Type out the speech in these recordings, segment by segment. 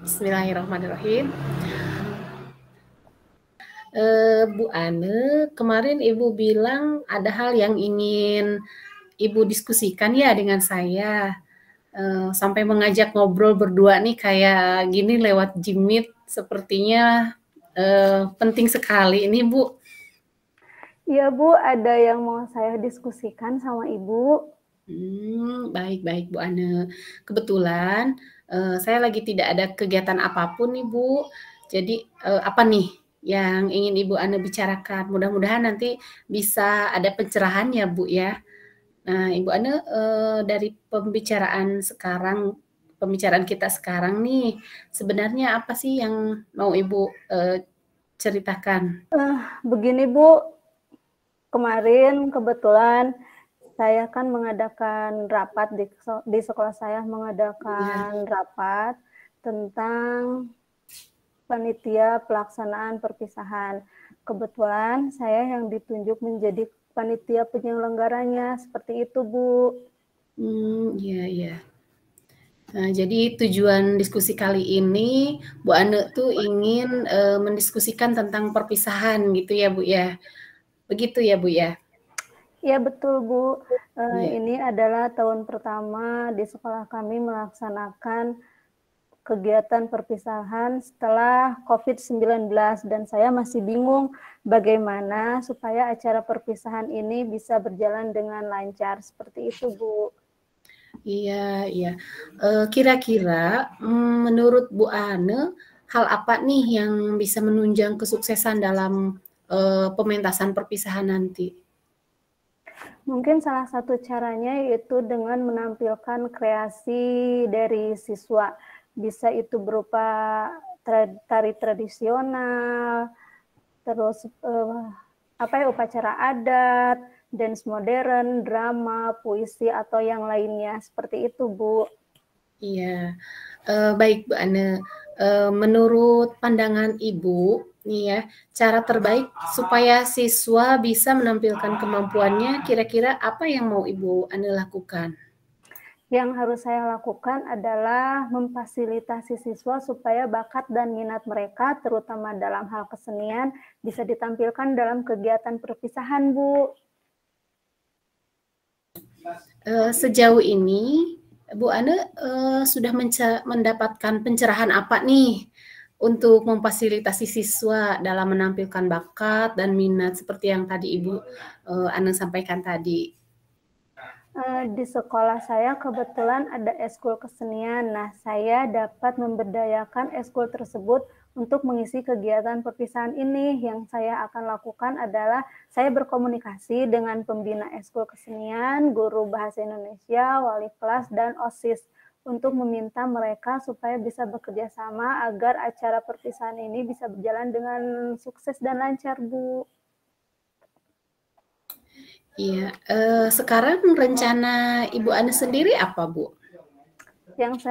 Bismillahirrahmanirrahim. Bu Ane, kemarin Ibu bilang ada hal yang ingin Ibu diskusikan ya dengan saya. Sampai mengajak ngobrol berdua nih kayak gini lewat Jimit, sepertinya penting sekali ini Bu. Iya Bu, ada yang mau saya diskusikan sama Ibu. Baik Bu Ane. Kebetulan saya lagi tidak ada kegiatan apapun nih Bu. Jadi apa nih yang ingin Ibu Ane bicarakan? Mudah-mudahan nanti bisa ada pencerahan ya Bu ya. Nah Ibu Ane dari pembicaraan kita sekarang nih, sebenarnya apa sih yang mau Ibu ceritakan? Begini Bu, kemarin kebetulan saya kan mengadakan rapat di sekolah saya mengadakan rapat tentang panitia pelaksanaan perpisahan. Kebetulan saya yang ditunjuk menjadi panitia penyelenggaranya, seperti itu Bu. Iya. Nah, jadi tujuan diskusi kali ini Bu Ane tuh ingin mendiskusikan tentang perpisahan gitu ya Bu ya. Begitu ya Bu ya. Iya betul Bu. Iya. Ini adalah tahun pertama di sekolah kami melaksanakan kegiatan perpisahan setelah COVID-19 dan saya masih bingung bagaimana supaya acara perpisahan ini bisa berjalan dengan lancar. Seperti itu Bu. Iya. Kira-kira menurut Bu Ane hal apa nih yang bisa menunjang kesuksesan dalam pementasan perpisahan nanti? Mungkin salah satu caranya yaitu dengan menampilkan kreasi dari siswa. Bisa itu berupa tari tradisional, terus upacara adat, dance modern, drama, puisi atau yang lainnya. Seperti itu, Bu. Iya, baik Bu Ane. Menurut pandangan Ibu, nih ya, cara terbaik supaya siswa bisa menampilkan kemampuannya, kira-kira apa yang mau Ibu Ane lakukan? Yang harus saya lakukan adalah memfasilitasi siswa supaya bakat dan minat mereka, terutama dalam hal kesenian, bisa ditampilkan dalam kegiatan perpisahan, Bu. Sejauh ini, Bu Ane sudah mendapatkan pencerahan apa nih untuk memfasilitasi siswa dalam menampilkan bakat dan minat seperti yang tadi Ibu Ane sampaikan tadi? Di sekolah saya kebetulan ada eskul kesenian. Nah, saya dapat memberdayakan eskul tersebut untuk mengisi kegiatan perpisahan ini. Yang saya akan lakukan adalah saya berkomunikasi dengan pembina eskul kesenian, guru bahasa Indonesia, wali kelas, dan OSIS untuk meminta mereka supaya bisa bekerja sama agar acara perpisahan ini bisa berjalan dengan sukses dan lancar, Bu. Iya, sekarang rencana Ibu Ane sendiri apa, Bu? Yang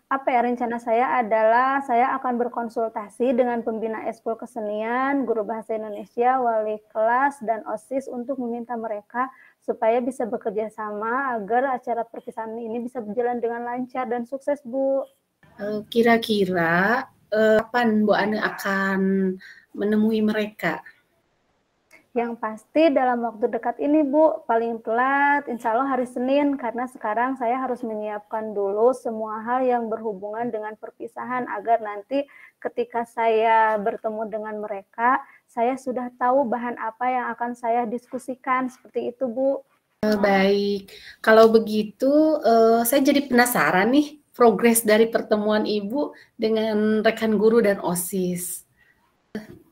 rencana saya adalah saya akan berkonsultasi dengan pembina eskul kesenian, guru bahasa Indonesia, wali kelas, dan OSIS untuk meminta mereka supaya bisa bekerja sama agar acara perpisahan ini bisa berjalan dengan lancar dan sukses, Bu. Kira-kira kapan Bu Ane akan menemui mereka? Yang pasti dalam waktu dekat ini, Bu, paling telat insya Allah hari Senin, karena sekarang saya harus menyiapkan dulu semua hal yang berhubungan dengan perpisahan, agar nanti ketika saya bertemu dengan mereka, saya sudah tahu bahan apa yang akan saya diskusikan, seperti itu, Bu. Baik, kalau begitu saya jadi penasaran nih progres dari pertemuan Ibu dengan rekan guru dan OSIS.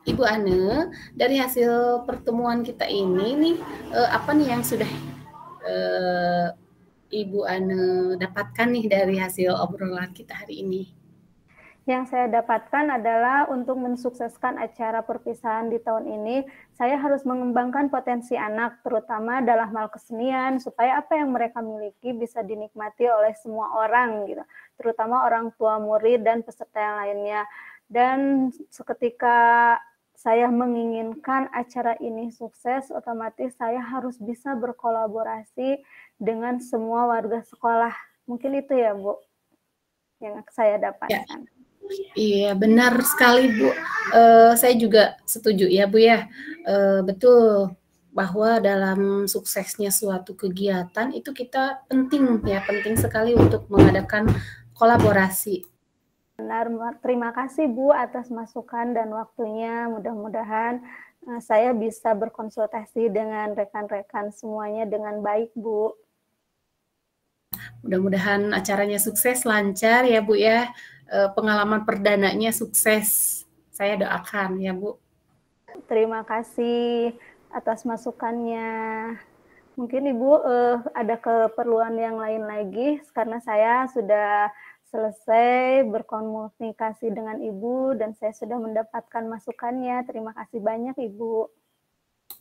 Ibu Ane, dari hasil pertemuan kita ini nih, apa nih yang sudah Ibu Ane dapatkan nih dari hasil obrolan kita hari ini? Yang saya dapatkan adalah untuk mensukseskan acara perpisahan di tahun ini, saya harus mengembangkan potensi anak, terutama dalam hal kesenian, supaya apa yang mereka miliki bisa dinikmati oleh semua orang, gitu, terutama orang tua murid dan peserta yang lainnya. Dan seketika saya menginginkan acara ini sukses, otomatis saya harus bisa berkolaborasi dengan semua warga sekolah. Mungkin itu ya, Bu, yang saya dapatkan. Iya, benar sekali, Bu. Saya juga setuju ya, Bu, ya. Betul bahwa dalam suksesnya suatu kegiatan itu kita penting ya, penting sekali untuk mengadakan kolaborasi. Benar, terima kasih Bu atas masukan dan waktunya. Mudah-mudahan saya bisa berkonsultasi dengan rekan-rekan semuanya dengan baik, Bu. Mudah-mudahan acaranya sukses, lancar ya, Bu, ya. Pengalaman perdananya sukses. Saya doakan ya, Bu. Terima kasih atas masukannya. Mungkin Ibu ada keperluan yang lain lagi karena saya sudah selesai berkomunikasi dengan Ibu dan saya sudah mendapatkan masukannya. Terima kasih banyak Ibu.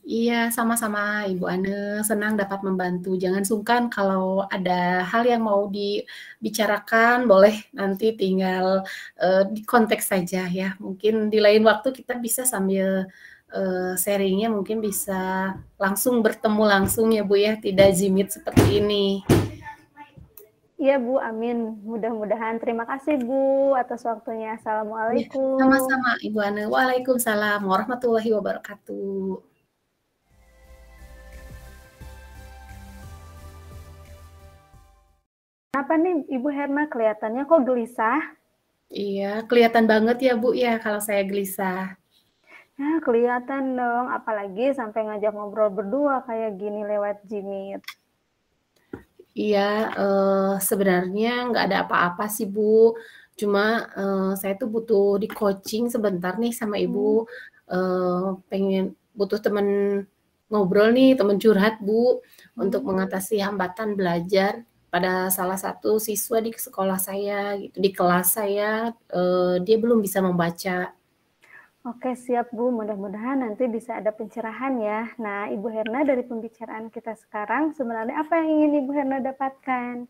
Iya, sama-sama Ibu Ane, senang dapat membantu. Jangan sungkan kalau ada hal yang mau dibicarakan, boleh nanti tinggal di konteks saja ya. Mungkin di lain waktu kita bisa sambil sharingnya mungkin bisa langsung bertemu langsung ya Bu ya, tidak Zimit seperti ini. Iya Bu, amin. Mudah-mudahan. Terima kasih Bu atas waktunya. Ya, Assalamualaikum. sama-sama Ibu Ane. Waalaikumsalam warahmatullahi wabarakatuh. Kenapa nih Ibu Herna kelihatannya kok gelisah? Iya, kelihatan banget ya Bu ya kalau saya gelisah. Ya, kelihatan dong, apalagi sampai ngajak ngobrol berdua kayak gini lewat Jimit. Iya, sebenarnya nggak ada apa-apa sih, Bu. Cuma, saya tuh butuh di-coaching sebentar nih sama Ibu, pengen butuh temen ngobrol nih, temen curhat, Bu, untuk mengatasi hambatan belajar pada salah satu siswa di sekolah saya gitu, di kelas saya, dia belum bisa membaca. Oke, siap Bu. Mudah-mudahan nanti bisa ada pencerahan ya. Nah, Ibu Herna dari pembicaraan kita sekarang, sebenarnya apa yang ingin Ibu Herna dapatkan?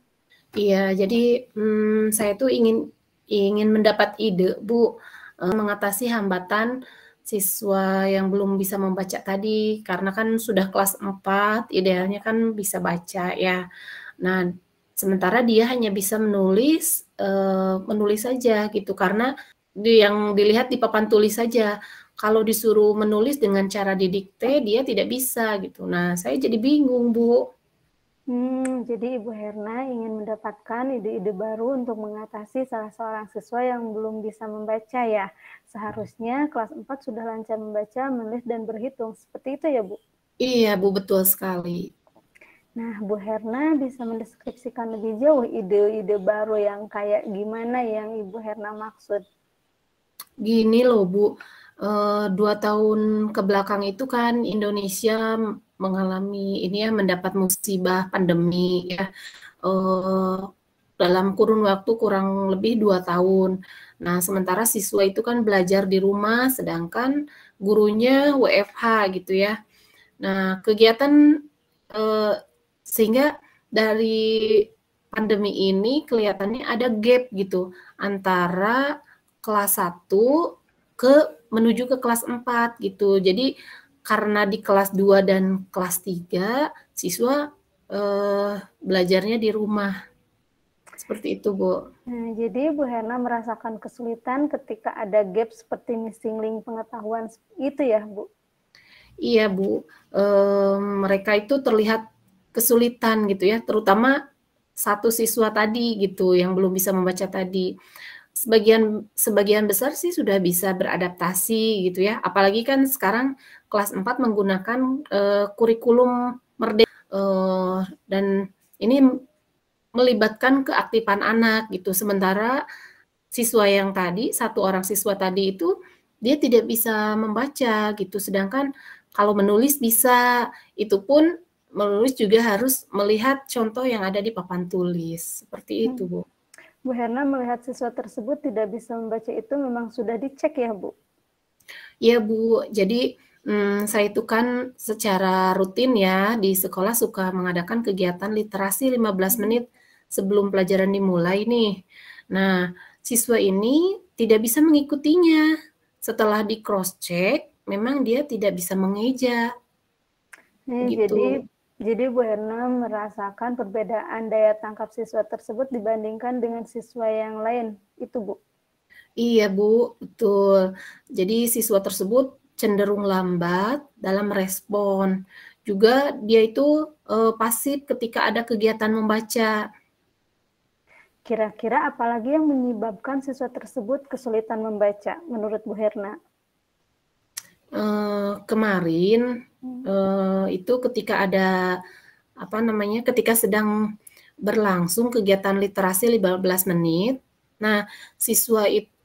Iya, jadi, saya tuh ingin mendapat ide, Bu, mengatasi hambatan siswa yang belum bisa membaca tadi, karena kan sudah kelas 4, idealnya kan bisa baca ya. Nah, sementara dia hanya bisa menulis saja gitu, karena yang dilihat di papan tulis saja. Kalau disuruh menulis dengan cara didikte, dia tidak bisa gitu. Nah, saya jadi bingung, Bu. Jadi Ibu Herna ingin mendapatkan ide-ide baru untuk mengatasi salah seorang siswa yang belum bisa membaca ya. Seharusnya kelas 4 sudah lancar membaca, menulis, dan berhitung. Seperti itu ya Bu? Iya, Bu, betul sekali. Nah, Bu Herna bisa mendeskripsikan lebih jauh ide-ide baru yang kayak gimana yang Ibu Herna maksud? Gini loh Bu, 2 tahun ke belakang itu kan Indonesia mengalami ini ya, mendapat musibah pandemi ya, dalam kurun waktu kurang lebih 2 tahun. Nah, sementara siswa itu kan belajar di rumah, sedangkan gurunya WFH gitu ya. Nah, kegiatan, eee, sehingga dari pandemi ini kelihatannya ada gap gitu, antara kelas 1 menuju ke kelas 4 gitu. Jadi karena di kelas 2 dan kelas 3 siswa, belajarnya di rumah. Seperti itu, Bu. Nah, jadi Bu Herna merasakan kesulitan ketika ada gap seperti missing link pengetahuan itu ya, Bu? Iya, Bu, mereka itu terlihat kesulitan gitu ya, terutama satu siswa tadi gitu yang belum bisa membaca tadi. Sebagian sebagian besar sih sudah bisa beradaptasi gitu ya, apalagi kan sekarang kelas 4 menggunakan, kurikulum dan ini melibatkan keaktifan anak gitu. Sementara siswa yang tadi, satu orang siswa tadi itu, dia tidak bisa membaca gitu, sedangkan kalau menulis bisa, itu pun menulis juga harus melihat contoh yang ada di papan tulis, seperti itu, Bu. Bu Herna melihat siswa tersebut tidak bisa membaca itu memang sudah dicek ya, Bu? Iya, Bu. Jadi, saya itu kan secara rutin ya di sekolah suka mengadakan kegiatan literasi 15 menit sebelum pelajaran dimulai nih. Nah, siswa ini tidak bisa mengikutinya. Setelah di cross check, memang dia tidak bisa mengeja. Nih, Gitu. jadi Bu Herna merasakan perbedaan daya tangkap siswa tersebut dibandingkan dengan siswa yang lain, itu Bu? Iya Bu, betul. Jadi siswa tersebut cenderung lambat dalam respon. Juga dia itu pasif ketika ada kegiatan membaca. Kira-kira apalagi yang menyebabkan siswa tersebut kesulitan membaca menurut Bu Herna? Kemarin itu ketika ada ketika sedang berlangsung kegiatan literasi 15 menit. Nah,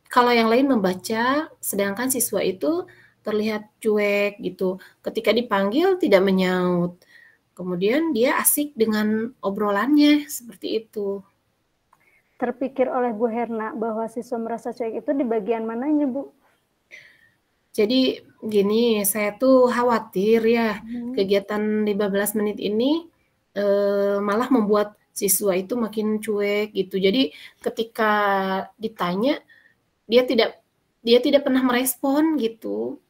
kalau yang lain membaca, sedangkan siswa itu terlihat cuek gitu. Ketika dipanggil tidak menyaut. Kemudian dia asik dengan obrolannya seperti itu. Terpikir oleh Bu Herna bahwa siswa merasa cuek itu di bagian mananya, Bu? Jadi gini, saya tuh khawatir ya, kegiatan 15 menit ini malah membuat siswa itu makin cuek gitu. Jadi ketika ditanya dia tidak pernah merespon gitu.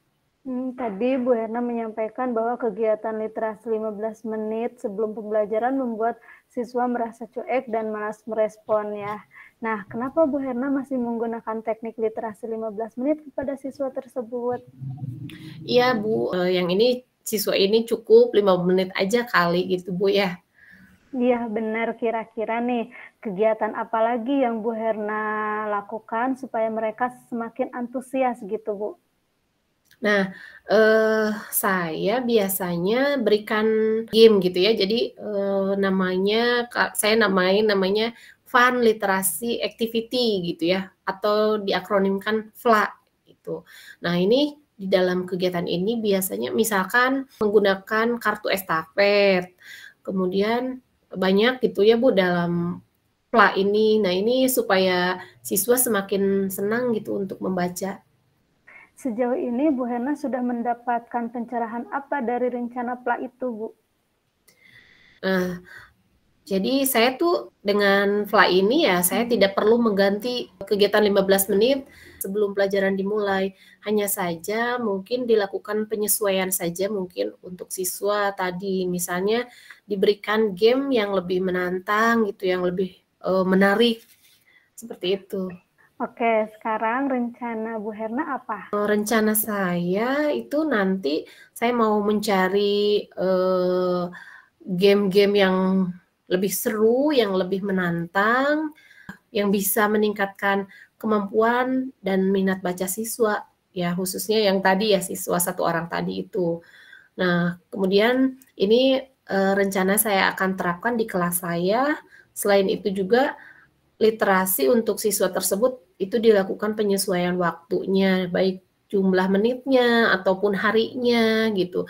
Tadi Bu Herna menyampaikan bahwa kegiatan literasi 15 menit sebelum pembelajaran membuat siswa merasa cuek dan malas merespon ya. Nah, kenapa Bu Herna masih menggunakan teknik literasi 15 menit kepada siswa tersebut? Iya Bu, yang ini siswa ini cukup 5 menit aja kali gitu Bu ya. Iya benar, kira-kira nih kegiatan apa lagi yang Bu Herna lakukan supaya mereka semakin antusias gitu Bu? Nah, saya biasanya berikan game gitu ya. Jadi saya namanya Fun Literasi Activity gitu ya, atau diakronimkan FLA gitu. Nah ini di dalam kegiatan ini biasanya misalkan menggunakan kartu estafet, kemudian banyak gitu ya Bu dalam FLA ini. Nah ini supaya siswa semakin senang gitu untuk membaca. Sejauh ini Bu Herna sudah mendapatkan pencerahan apa dari rencana PLA itu Bu? Nah, jadi saya tuh dengan FLA ini ya, saya tidak perlu mengganti kegiatan 15 menit sebelum pelajaran dimulai. Hanya saja mungkin dilakukan penyesuaian saja mungkin untuk siswa tadi. Misalnya diberikan game yang lebih menantang gitu, yang lebih menarik. Seperti itu. Oke, sekarang rencana Bu Herna apa? Rencana saya itu nanti saya mau mencari game-game yang lebih seru, yang lebih menantang, yang bisa meningkatkan kemampuan dan minat baca siswa, ya khususnya yang tadi ya siswa 1 orang tadi itu. Nah, kemudian ini rencana saya akan terapkan di kelas saya. Selain itu juga literasi untuk siswa tersebut itu dilakukan penyesuaian waktunya, baik jumlah menitnya ataupun harinya gitu.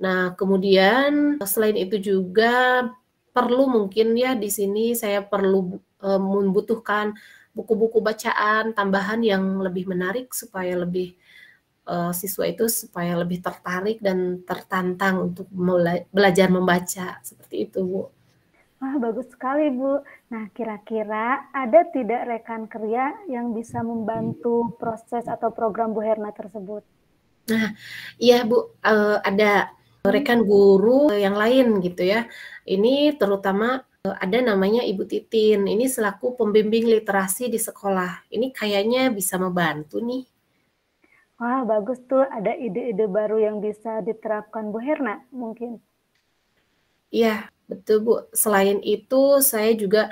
Nah, kemudian selain itu juga perlu mungkin ya di sini saya perlu membutuhkan buku-buku bacaan tambahan yang lebih menarik supaya siswa itu supaya lebih tertarik dan tertantang untuk belajar membaca, seperti itu, Bu. Wah, bagus sekali, Bu. Nah, kira-kira ada tidak rekan kerja yang bisa membantu proses atau program Bu Herna tersebut? Nah, iya Bu, ada rekan guru yang lain gitu ya. Ini terutama ada namanya Ibu Titin, ini selaku pembimbing literasi di sekolah. Ini kayaknya bisa membantu nih. Wah, bagus tuh. Ada ide-ide baru yang bisa diterapkan Bu Herna mungkin. Iya, betul Bu. Selain itu saya juga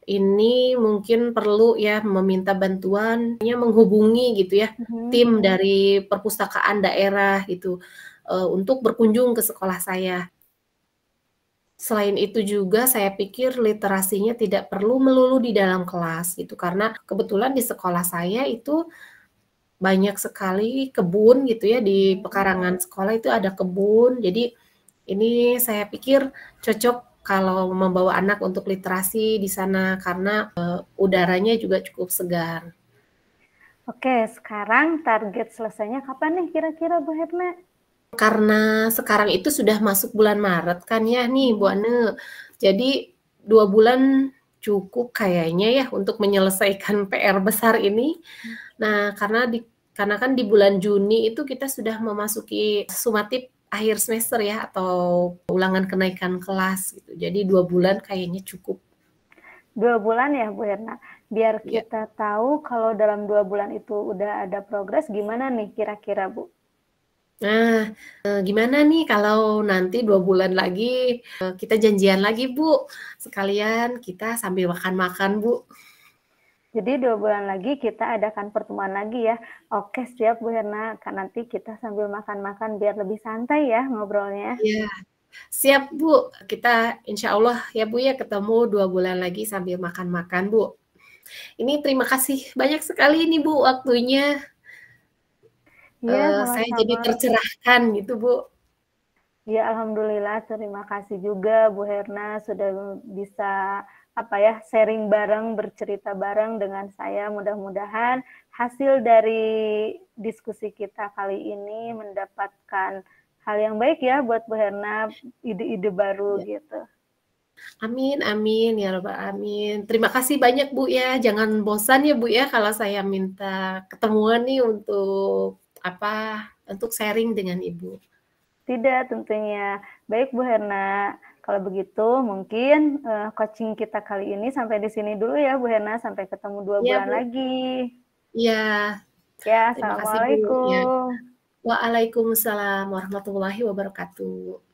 ini mungkin perlu ya meminta bantuan, menghubungi gitu ya, tim dari perpustakaan daerah gitu, untuk berkunjung ke sekolah saya. Selain itu juga saya pikir literasinya tidak perlu melulu di dalam kelas gitu, karena kebetulan di sekolah saya itu banyak sekali kebun gitu ya, di pekarangan sekolah itu ada kebun. Jadi ini saya pikir cocok kalau membawa anak untuk literasi di sana karena udaranya juga cukup segar. Oke, sekarang target selesainya kapan nih kira-kira Bu Herna? Karena sekarang itu sudah masuk bulan Maret kan ya nih Bu Ane. Jadi 2 bulan cukup kayaknya ya untuk menyelesaikan PR besar ini. Nah, karena kan di bulan Juni itu kita sudah memasuki sumatif akhir semester ya atau ulangan kenaikan kelas gitu. Jadi 2 bulan kayaknya cukup. 2 bulan ya Bu Herna? Biar Ya. kita tahu kalau dalam 2 bulan itu udah ada progres, gimana nih kira-kira Bu? Nah, gimana nih kalau nanti 2 bulan lagi, kita janjian lagi Bu, sekalian kita sambil makan-makan Bu. Jadi 2 bulan lagi kita adakan pertemuan lagi ya. Oke siap Bu Herna, kan nanti kita sambil makan-makan biar lebih santai ya ngobrolnya. Iya, siap Bu, kita insya Allah ya Bu ya ketemu 2 bulan lagi sambil makan-makan Bu. Ini terima kasih banyak sekali nih Bu waktunya, Iya saya jadi sama-sama. tercerahkan gitu Bu. Ya alhamdulillah terima kasih juga Bu Herna sudah bisa sharing bareng, bercerita bareng dengan saya. Mudah-mudahan hasil dari diskusi kita kali ini mendapatkan hal yang baik ya buat Bu Herna, ide-ide baru Ya. gitu. Amin, amin, ya rabbal alamin. Terima kasih banyak Bu ya, jangan bosan ya Bu ya kalau saya minta ketemuan nih untuk sharing dengan Ibu. Tidak tentunya. Baik Bu Herna, kalau begitu mungkin coaching kita kali ini sampai di sini dulu ya Bu Herna, sampai ketemu 2 Iya bulan Bu, lagi. iya. Ya, Terima kasih Bu ya. assalamualaikum. Waalaikumsalam warahmatullahi wabarakatuh.